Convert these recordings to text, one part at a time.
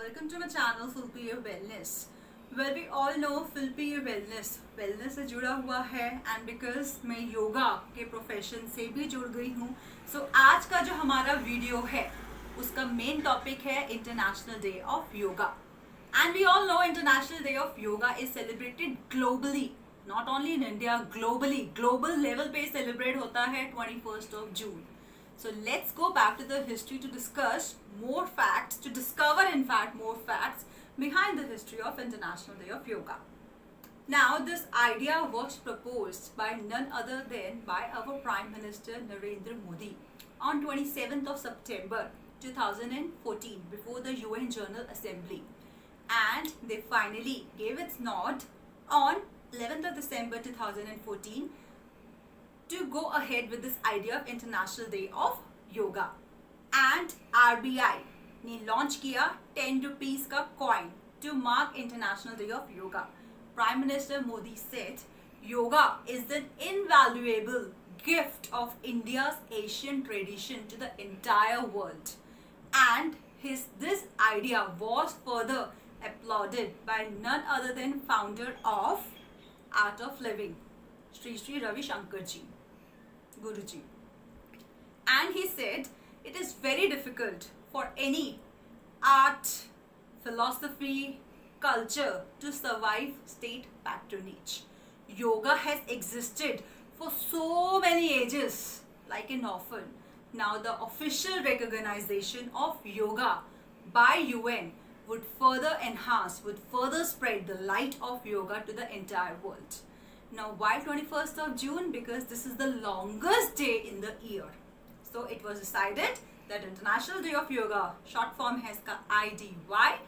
welcome to my channel Fulpier Wellness. Well, we all know Fulpier wellness से जुड़ा हुआ है and because मैं योगा के प्रोफेशन से भी जुड़ गई हूँ, so आज का जो हमारा वीडियो है उसका मेन टॉपिक है international day of yoga. And we all know International Day of Yoga is celebrated globally, not only in India, globally, global level पे celebrate होता है 21st of June. So let's go back to the history to discuss more facts, to discover in fact more facts behind the history of International Day of Yoga. Now this idea was proposed by none other than by our Prime Minister Narendra Modi on 27th of September 2014 before the UN General Assembly, and they finally gave its nod on 11th of December 2014 to go ahead with this idea of International Day of Yoga. And RBI ने launch किया 10 rupees का coin to mark International Day of Yoga. Prime Minister Modi said, Yoga is an invaluable gift of India's Asian tradition to the entire world. And this idea was further applauded by none other than founder of Art of Living, Sri Ravi Shankar ji, Guruji. And he said it is very difficult for any art, philosophy, culture to survive state patronage. Yoga has existed for so many ages like an orphan. Now the official recognition of yoga by UN would further enhance, would further spread the light of yoga to the entire world. Now why 21st of June? Because this is the longest day in the year. So it was decided that International Day of Yoga, short form has IDY,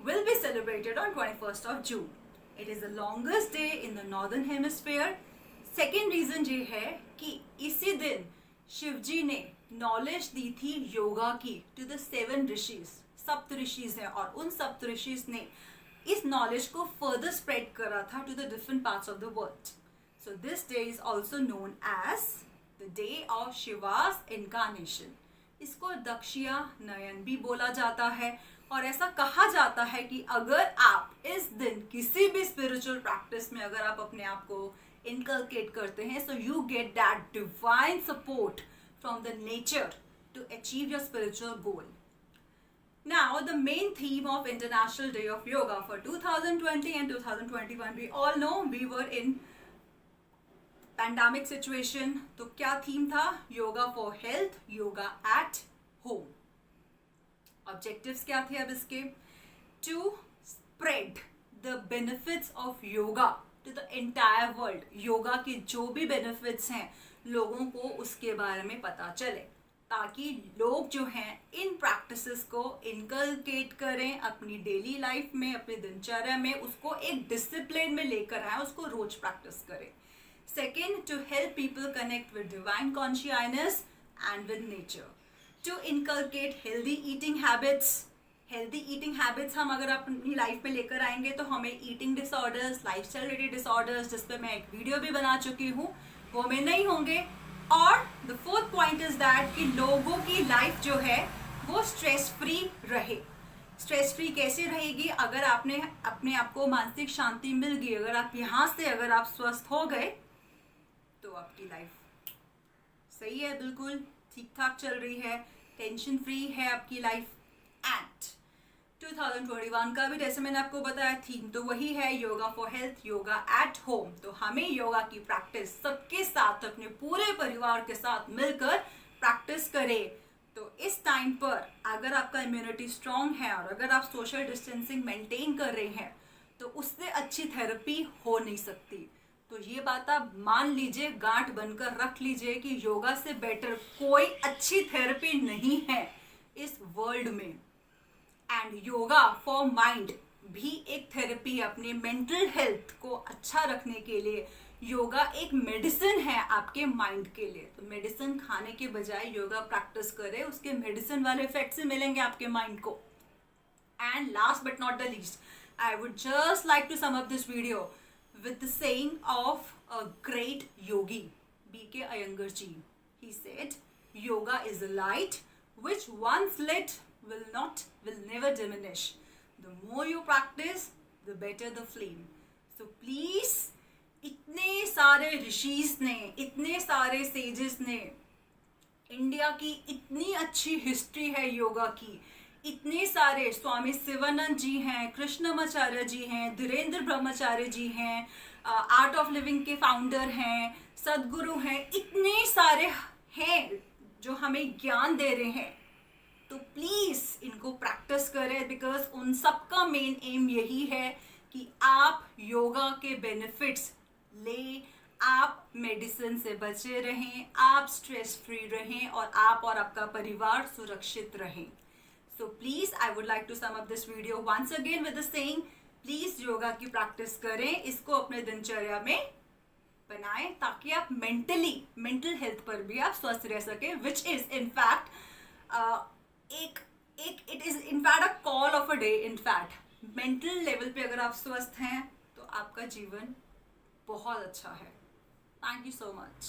will be celebrated on 21st of June. It is the longest day in the northern hemisphere. Second reason ये है कि इसी दिन शिव जी ने knowledge दी थी योगा की to the 7 rishis, सप्त ऋषिज हैं, और उन सप्त ऋषिज ने इस नॉलेज को फर्दर स्प्रेड करा था to the different parts of the world. So this day is also known as the day of Shiva's incarnation. इसको दक्षिया नयन भी बोला जाता है, और ऐसा कहा जाता है कि अगर आप इस दिन किसी भी स्पिरिचुअल प्रैक्टिस में अगर आप अपने आप को इनकलकेट करते हैं, so you get that divine support from the nature to achieve your spiritual goal. Now, the main theme of International Day of Yoga for 2020 and 2021, we all know we were in pandemic situation. तो क्या theme था? Yoga for health, yoga at home. Objectives क्या थे अब इसके? To spread the benefits of yoga to the entire world. Yoga के जो भी बेनिफिट्स हैं लोगों को उसके बारे में पता चले, ताकि लोग जो हैं इन प्रैक्टिसेस को इनकलकेट करें अपनी डेली लाइफ में, अपनी दिनचर्या में, उसको एक डिसिप्लिन में लेकर आए, उसको रोज प्रैक्टिस करें. Second, to help people connect with divine consciousness and with nature. To inculcate healthy eating habits. Healthy eating habits हम अगर अपनी लाइफ में लेकर आएंगे तो हमें eating disorders, lifestyle related disorders, जिस पे मैं एक वीडियो भी बना चुकी हूँ, वो में नहीं होंगे. और the fourth point is that कि लोगों की लाइफ जो है वो स्ट्रेस फ्री रहे. स्ट्रेस फ्री कैसे रहेगी? अगर आपने अपने आप को मानसिक शांति मिल गई, अगर आप यहाँ से अगर आप स्वस्थ हो गए, तो आपकी लाइफ सही है, बिल्कुल ठीक ठाक चल रही है, टेंशन फ्री है आपकी लाइफ. एंड 2021 का भी जैसे मैंने आपको बताया थीम तो वही है, yoga for health, yoga at home. तो हमें योगा की प्रैक्टिस सबके साथ, अपने पूरे परिवार के साथ मिलकर प्रैक्टिस करें. तो इस टाइम पर अगर आपका इम्यूनिटी स्ट्रांग है और अगर आप सोशल डिस्टेंसिंग मेंटेन कर रहे हैं, तो उससे अच्छी थेरेपी हो नहीं सकती. तो ये बात आप मान लीजिए, गांठ बनकर रख लीजिए कि योगा से बेटर कोई अच्छी थेरेपी नहीं है इस वर्ल्ड में. एंड योगा फॉर माइंड भी एक थेरेपी है. अपने मेंटल हेल्थ को अच्छा रखने के लिए योगा एक मेडिसिन है आपके माइंड के लिए. तो मेडिसिन खाने के बजाय योगा प्रैक्टिस करें, उसके मेडिसिन वाले इफेक्ट से मिलेंगे आपके माइंड को. And last but not the least, I would just like to sum up this video with the saying of a great yogi, B.K. Iyengar ji. He said, yoga is a light which once lit will never diminish. The more you practice the better the flame. So please, इतने सारे ऋषिज ने, इतने सारे sages ने, India की इतनी अच्छी history है योगा की, इतने सारे स्वामी शिवानंद जी हैं, कृष्णमाचार्य जी हैं, धीरेन्द्र ब्रह्मचार्य जी हैं, आर्ट ऑफ लिविंग के फाउंडर हैं, सदगुरु हैं, इतने सारे हैं जो हमें ज्ञान दे रहे हैं. तो प्लीज इनको प्रैक्टिस करें, बिकॉज उन सबका मेन एम यही है कि आप योगा के बेनिफिट्स ले, आप मेडिसिन से बचे रहें, आप स्ट्रेस फ्री रहें और आप और आपका परिवार सुरक्षित रहें. So please, I would like to sum up this video once again with the saying, please yoga की प्रैक्टिस करें, इसको अपने दिनचर्या में बनाएं ताकि आप मेंटल हेल्थ पर भी आप स्वस्थ रह सके, which is in fact it is in fact a call of a day. In fact mental level पे अगर आप स्वस्थ हैं तो आपका जीवन बहुत अच्छा है. Thank you so much.